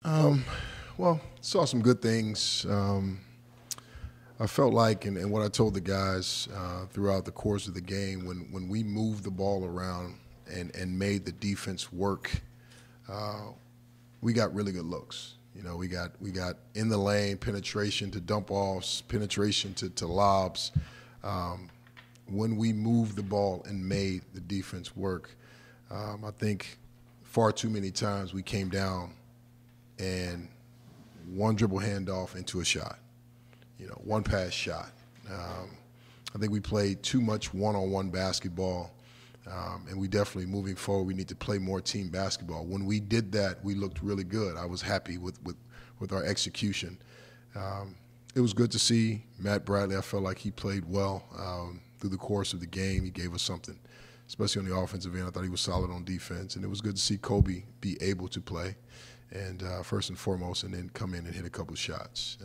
Um, well, saw some good things. I felt like, and what I told the guys throughout the course of the game, when we moved the ball around and made the defense work, uh, we got really good looks. You know, we got in the lane, penetration to dump offs, penetration to lobs. Um, when we moved the ball and made the defense work, I think far too many times we came down and one dribble handoff into a shot. You know, one pass shot. Um, I think we played too much one-on-one basketball, and we definitely moving forward. We need to play more team basketball. When we did that, we looked really good. I was happy with our execution. It was good to see Matt Bradley. I felt like he played well through the course of the game. He gave us something, especially on the offensive end. I thought he was solid on defense, and it was good to see Kobe be able to play, and first and foremost, and then come in and hit a couple of shots.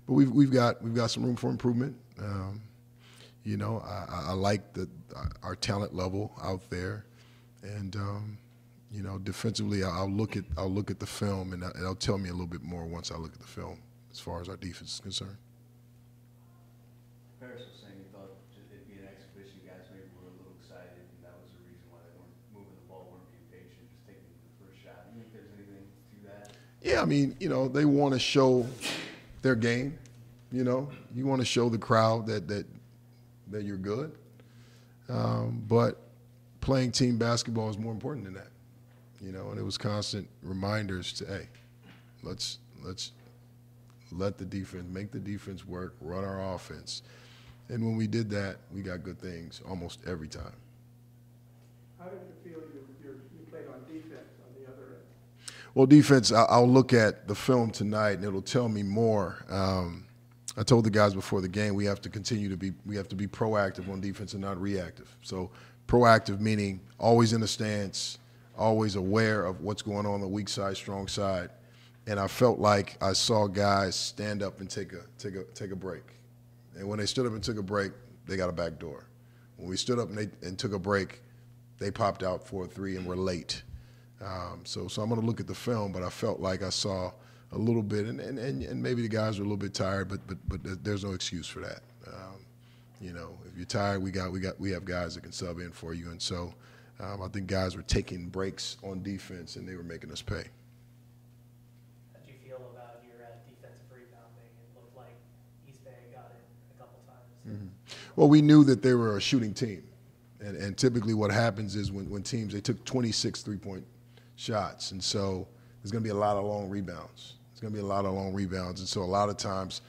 But we've got some room for improvement. You know, I like our talent level out there, and you know, defensively, I'll look at the film, and it'll tell me a little bit more once I look at the film as far as our defense is concerned. Paris was saying he thought it'd be an exhibition. Guys maybe were a little excited, and that was the reason why they weren't moving the ball, weren't being patient, just taking the first shot. Do you think there's anything to that? Yeah, I mean, you know, they want to show their game. You know, you want to show the crowd that you're good. But playing team basketball is more important than that. You know, and it was constant reminders to, hey, let's let the defense make the defense work, run our offense. And when we did that, we got good things almost every time. How did you feel you played on defense on the other end? Well, defense, I'll look at the film tonight, and it'll tell me more. I told the guys before the game we have to be proactive on defense and not reactive. So proactive meaning always in the stance, always aware of what's going on the weak side, strong side. And I felt like I saw guys stand up and take a break. And when they stood up and took a break, they got a back door. When we stood up and took a break, they popped out for a three and were late. So I'm going to look at the film, but I felt like I saw a little bit, and maybe the guys were a little bit tired, but there's no excuse for that. You know, if you're tired, we have guys that can sub in for you, and so I think guys were taking breaks on defense, and they were making us pay. How did you feel about your defensive rebounding? It looked like East Bay got it a couple times. Mm-hmm. Well, we knew that they were a shooting team, and typically what happens is when teams, they took 26 three-point shots, and so there's going to be a lot of long rebounds. And so a lot of times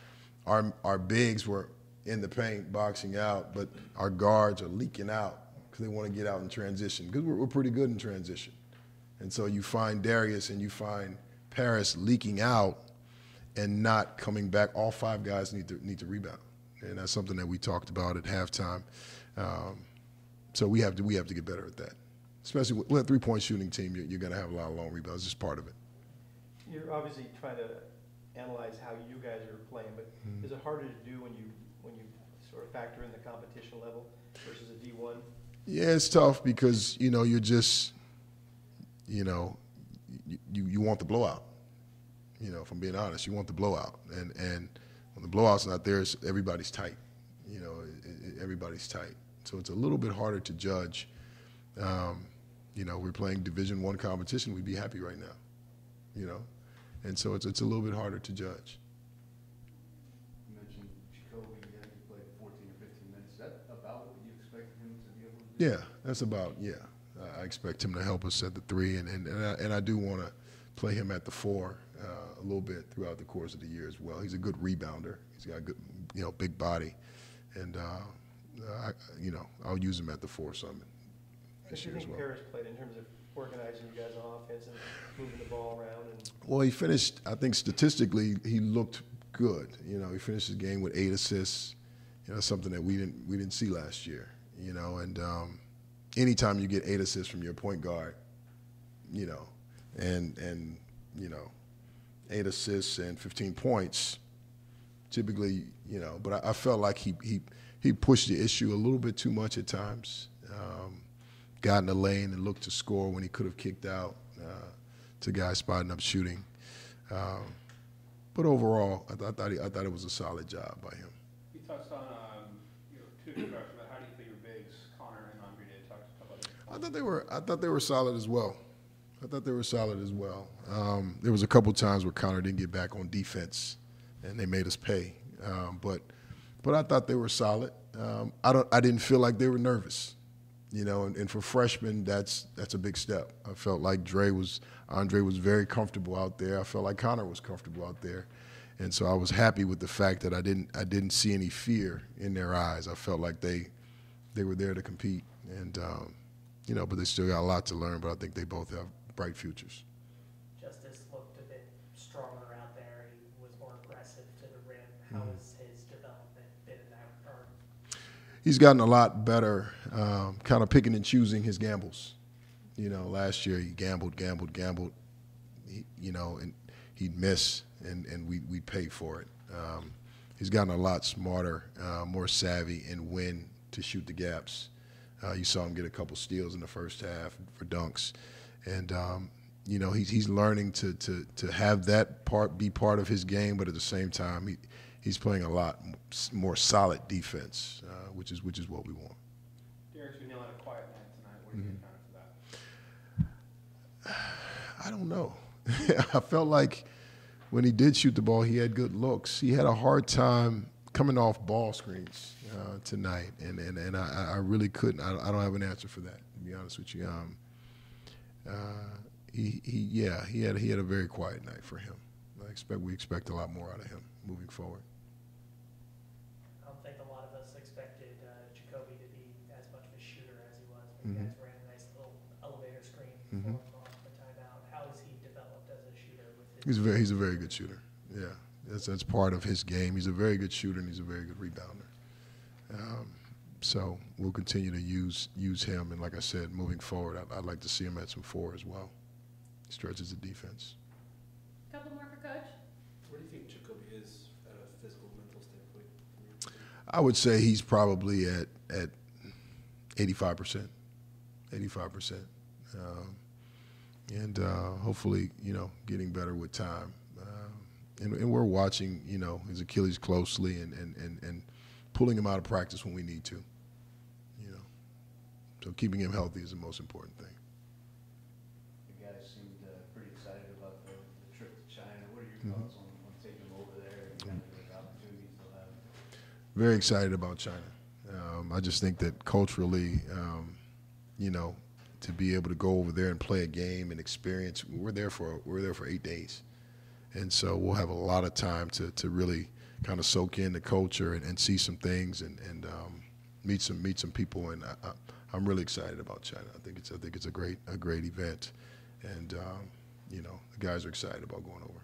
our bigs were in the paint boxing out, but our guards are leaking out because they want to get out in transition, because we're pretty good in transition. And so you find Darius and you find Paris leaking out and not coming back. All five guys need to rebound, and that's something that we talked about at halftime. So we have to get better at that. Especially with a three-point shooting team, you're going to have a lot of long rebounds. It's just part of it. You're obviously trying to analyze how you guys are playing, but is it harder to do when you sort of factor in the competition level versus a D1? Yeah, it's tough because, you know, you're just, you know, you want the blowout. You know, if I'm being honest, you want the blowout. And when the blowout's not there, everybody's tight. You know, everybody's tight. So it's a little bit harder to judge. You know, we're playing Division I competition, we'd be happy right now. You know, and so it's a little bit harder to judge. You mentioned Jacoby, he played 14 or 15 minutes. Is that about what you expected him to be able to do? Yeah, that's about, yeah. I expect him to help us at the three, and I do want to play him at the four a little bit throughout the course of the year as well. He's a good rebounder. He's got a good, you know, big body, and you know, I'll use him at the four some this year as well. How do you think Paris played in terms of organizing you guys on offense and moving the ball around? Well, he finished, I think statistically, he looked good. You know, he finished his game with 8 assists. You know, something that we didn't see last year. You know, and anytime you get 8 assists from your point guard, you know, and you know, 8 assists and 15 points, typically, you know. But I felt like he pushed the issue a little bit too much at times. Got in the lane and looked to score when he could have kicked out to guys spotting up shooting. But overall, I thought it was a solid job by him. You touched on two construction, but how do you feel your bigs, Connor and Andre, did talk about it? I thought they were solid as well. There was a couple times where Connor didn't get back on defense, and they made us pay. But I thought they were solid. I didn't feel like they were nervous, and for freshmen, that's a big step. I felt like Andre was very comfortable out there. I felt like Connor was comfortable out there, and so I was happy with the fact that I didn't see any fear in their eyes. I felt like they were there to compete, and but they still got a lot to learn. But I think they both have bright futures. Justice looked a bit stronger out there. He was more aggressive to the rim. How has his development been in that regard? He's gotten a lot better, kind of picking and choosing his gambles. Last year he gambled, and he'd miss, and we'd pay for it. He's gotten a lot smarter, more savvy, and when to shoot the gaps. You saw him get a couple steals in the first half for dunks, and he's learning to have that be part of his game, but at the same time he's playing a lot more solid defense, which is what we want. Derek O'Neal had a quiet night tonight. What do you account for that? I don't know. I felt like when he did shoot the ball, he had good looks. He had a hard time coming off ball screens tonight, and I really couldn't. I don't have an answer for that, to be honest with you. He had a very quiet night for him. We expect a lot more out of him moving forward. I don't think a lot of us expected Jacoby to be as much of a shooter as he was. But you guys ran a nice little elevator screen for him off the timeout. How has he developed as a shooter with his? He's a very good shooter. Yeah, that's part of his game. He's a very good shooter, and he's a very good rebounder. So we'll continue to use him, and like I said, moving forward, I'd like to see him at some 4 as well. He stretches the defense. Couple more for Coach. Where do you think Jacoby is at a physical, mental standpoint? I would say he's probably at 85%. And hopefully, getting better with time. And we're watching, his Achilles closely and pulling him out of practice when we need to. So keeping him healthy is the most important thing. You guys seemed pretty excited about the trip to China. What are your thoughts on taking them over there and kind of the opportunities they'll have? Very excited about China. I just think that culturally, to be able to go over there and play a game and experience, we're there for 8 days, and so we'll have a lot of time to really kind of soak in the culture and see some things and meet some people. And I'm really excited about China. I think it's a great event, and the guys are excited about going over.